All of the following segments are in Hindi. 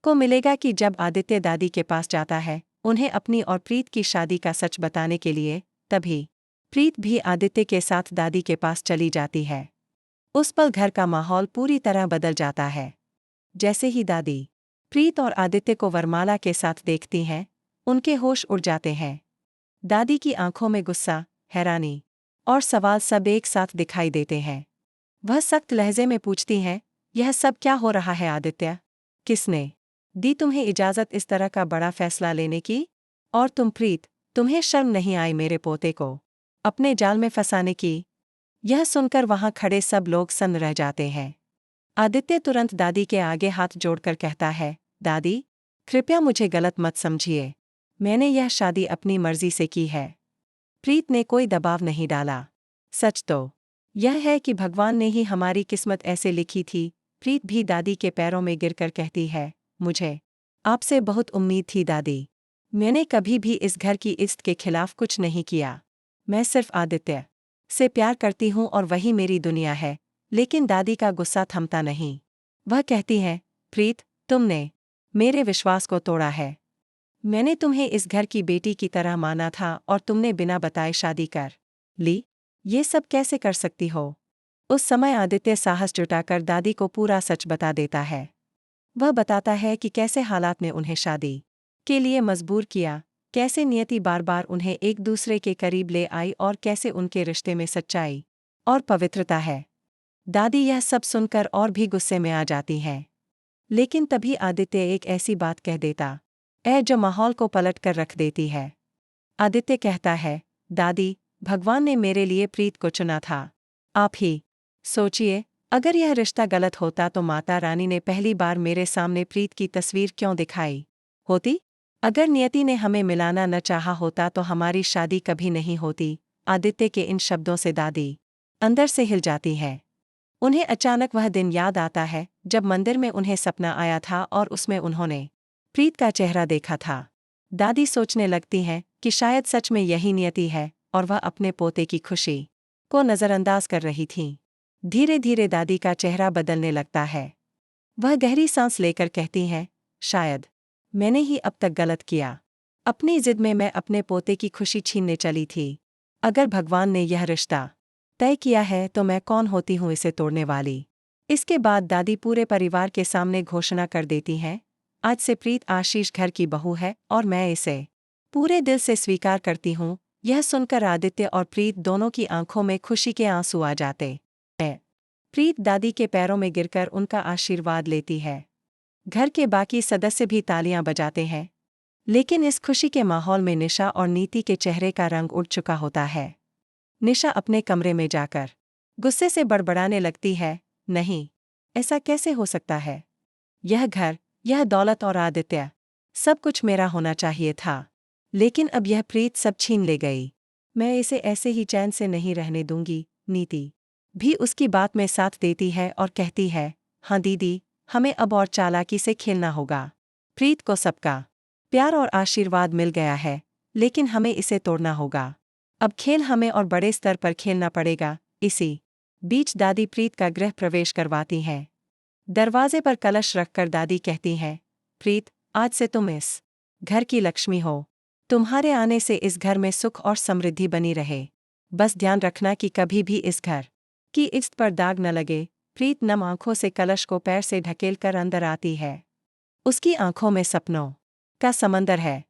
आपको मिलेगा कि जब आदित्य दादी के पास जाता है उन्हें अपनी और प्रीत की शादी का सच बताने के लिए, तभी प्रीत भी आदित्य के साथ दादी के पास चली जाती है। उस पल घर का माहौल पूरी तरह बदल जाता है। जैसे ही दादी प्रीत और आदित्य को वरमाला के साथ देखती हैं, उनके होश उड़ जाते हैं। दादी की आंखों में गुस्सा, हैरानी और सवाल सब एक साथ दिखाई देते हैं। वह सख्त लहजे में पूछती हैं, यह सब क्या हो रहा है आदित्य? किसने दी तुम्हें इजाजत इस तरह का बड़ा फैसला लेने की? और तुम प्रीत, तुम्हें शर्म नहीं आई मेरे पोते को अपने जाल में फंसाने की? यह सुनकर वहां खड़े सब लोग सन्न रह जाते हैं। आदित्य तुरंत दादी के आगे हाथ जोड़कर कहता है, दादी, कृपया मुझे गलत मत समझिए। मैंने यह शादी अपनी मर्जी से की है। प्रीत ने कोई दबाव नहीं डाला। सच तो यह है कि भगवान ने ही हमारी किस्मत ऐसे लिखी थी। प्रीत भी दादी के पैरों में गिरकर कहती है, मुझे आपसे बहुत उम्मीद थी दादी। मैंने कभी भी इस घर की इज्जत के खिलाफ कुछ नहीं किया। मैं सिर्फ आदित्य से प्यार करती हूँ और वही मेरी दुनिया है। लेकिन दादी का गुस्सा थमता नहीं। वह कहती है, प्रीत, तुमने मेरे विश्वास को तोड़ा है। मैंने तुम्हें इस घर की बेटी की तरह माना था और तुमने बिना बताए शादी कर ली। ये सब कैसे कर सकती हो? उस समय आदित्य साहस जुटाकर दादी को पूरा सच बता देता है। वह बताता है कि कैसे हालात ने उन्हें शादी के लिए मजबूर किया, कैसे नियति बार बार उन्हें एक दूसरे के करीब ले आई और कैसे उनके रिश्ते में सच्चाई और पवित्रता है। दादी यह सब सुनकर और भी गुस्से में आ जाती हैं। लेकिन तभी आदित्य एक ऐसी बात कह देता जो माहौल को पलट कर रख देती है। आदित्य कहता है, दादी, भगवान ने मेरे लिए प्रीत को चुना था। आप ही सोचिए, अगर यह रिश्ता गलत होता तो माता रानी ने पहली बार मेरे सामने प्रीत की तस्वीर क्यों दिखाई होती? अगर नियति ने हमें मिलाना न चाहा होता तो हमारी शादी कभी नहीं होती। आदित्य के इन शब्दों से दादी अंदर से हिल जाती है। उन्हें अचानक वह दिन याद आता है जब मंदिर में उन्हें सपना आया था और उसमें उन्होंने प्रीत का चेहरा देखा था। दादी सोचने लगती हैं कि शायद सच में यही नियति है और वह अपने पोते की खुशी को नज़रअंदाज कर रही थीं। धीरे धीरे दादी का चेहरा बदलने लगता है। वह गहरी सांस लेकर कहती हैं, शायद मैंने ही अब तक गलत किया। अपनी जिद में मैं अपने पोते की खुशी छीनने चली थी। अगर भगवान ने यह रिश्ता तय किया है तो मैं कौन होती हूँ इसे तोड़ने वाली? इसके बाद दादी पूरे परिवार के सामने घोषणा कर देती हैं, आज से प्रीत आशीष घर की बहू है और मैं इसे पूरे दिल से स्वीकार करती हूँ। यह सुनकर आदित्य और प्रीत दोनों की आंखों में खुशी के आंसू आ जाते हैं। प्रीत दादी के पैरों में गिरकर उनका आशीर्वाद लेती है। घर के बाकी सदस्य भी तालियां बजाते हैं। लेकिन इस खुशी के माहौल में निशा और नीति के चेहरे का रंग उड़ चुका होता है। निशा अपने कमरे में जाकर गुस्से से बड़बड़ाने लगती है, नहीं, ऐसा कैसे हो सकता है? यह घर, यह दौलत और आदित्य, सब कुछ मेरा होना चाहिए था। लेकिन अब यह प्रीत सब छीन ले गई। मैं इसे ऐसे ही चैन से नहीं रहने दूंगी। नीति भी उसकी बात में साथ देती है और कहती है, हाँ दीदी, हमें अब और चालाकी से खेलना होगा। प्रीत को सबका प्यार और आशीर्वाद मिल गया है, लेकिन हमें इसे तोड़ना होगा। अब खेल हमें और बड़े स्तर पर खेलना पड़ेगा। इसी बीच दादी प्रीत का गृह प्रवेश करवाती हैं। दरवाजे पर कलश रखकर दादी कहती हैं, प्रीत, आज से तुम इस घर की लक्ष्मी हो। तुम्हारे आने से इस घर में सुख और समृद्धि बनी रहे। बस ध्यान रखना कि कभी भी इस घर की इज्जत पर दाग न लगे। प्रीत नम आंखों से कलश को पैर से ढकेलकर अंदर आती है। उसकी आंखों में सपनों का समंदर है,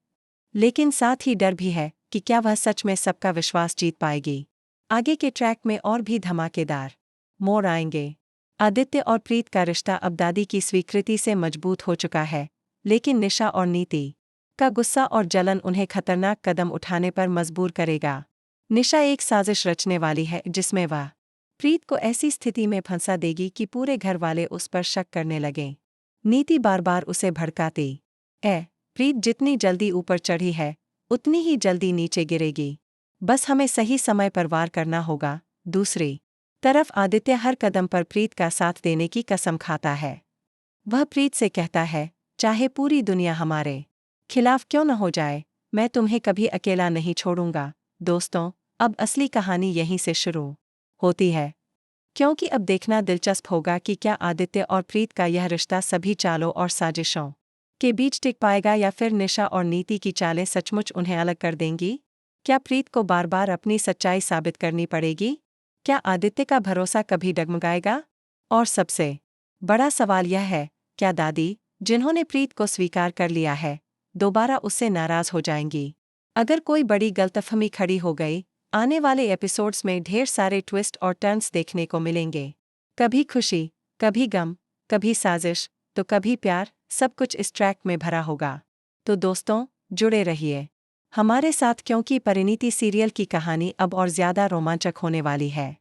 लेकिन साथ ही डर भी है कि क्या वह सच में सबका विश्वास जीत पाएगी। आगे के ट्रैक में और भी धमाकेदार मोड़ आएंगे। आदित्य और प्रीत का रिश्ता अब दादी की स्वीकृति से मजबूत हो चुका है, लेकिन निशा और नीति का गुस्सा और जलन उन्हें खतरनाक कदम उठाने पर मजबूर करेगा। निशा एक साजिश रचने वाली है जिसमें वह प्रीत को ऐसी स्थिति में फंसा देगी कि पूरे घर वाले उस पर शक करने लगें। नीति बार बार उसे भड़काती प्रीत जितनी जल्दी ऊपर चढ़ी है उतनी ही जल्दी नीचे गिरेगी। बस हमें सही समय पर वार करना होगा। दूसरी तरफ आदित्य हर कदम पर प्रीत का साथ देने की कसम खाता है। वह प्रीत से कहता है, चाहे पूरी दुनिया हमारे खिलाफ क्यों न हो जाए, मैं तुम्हें कभी अकेला नहीं छोड़ूंगा। दोस्तों, अब असली कहानी यहीं से शुरू होती है, क्योंकि अब देखना दिलचस्प होगा कि क्या आदित्य और प्रीत का यह रिश्ता सभी चालों और साजिशों के बीच टिक पाएगा या फिर निशा और नीति की चालें सचमुच उन्हें अलग कर देंगी? क्या प्रीत को बार बार अपनी सच्चाई साबित करनी पड़ेगी? क्या आदित्य का भरोसा कभी डगमगाएगा? और सबसे बड़ा सवाल यह है, क्या दादी, जिन्होंने प्रीत को स्वीकार कर लिया है, दोबारा उससे नाराज हो जाएंगी? अगर कोई बड़ी गलतफहमी खड़ी हो गई, आने वाले एपिसोड्स में ढेर सारे ट्विस्ट और टर्न्स देखने को मिलेंगे। कभी खुशी, कभी गम, कभी साजिश, तो कभी प्यार, सब कुछ इस ट्रैक में भरा होगा। तो दोस्तों, जुड़े रहिए हमारे साथ, क्योंकि परिणीति सीरियल की कहानी अब और ज्यादा रोमांचक होने वाली है।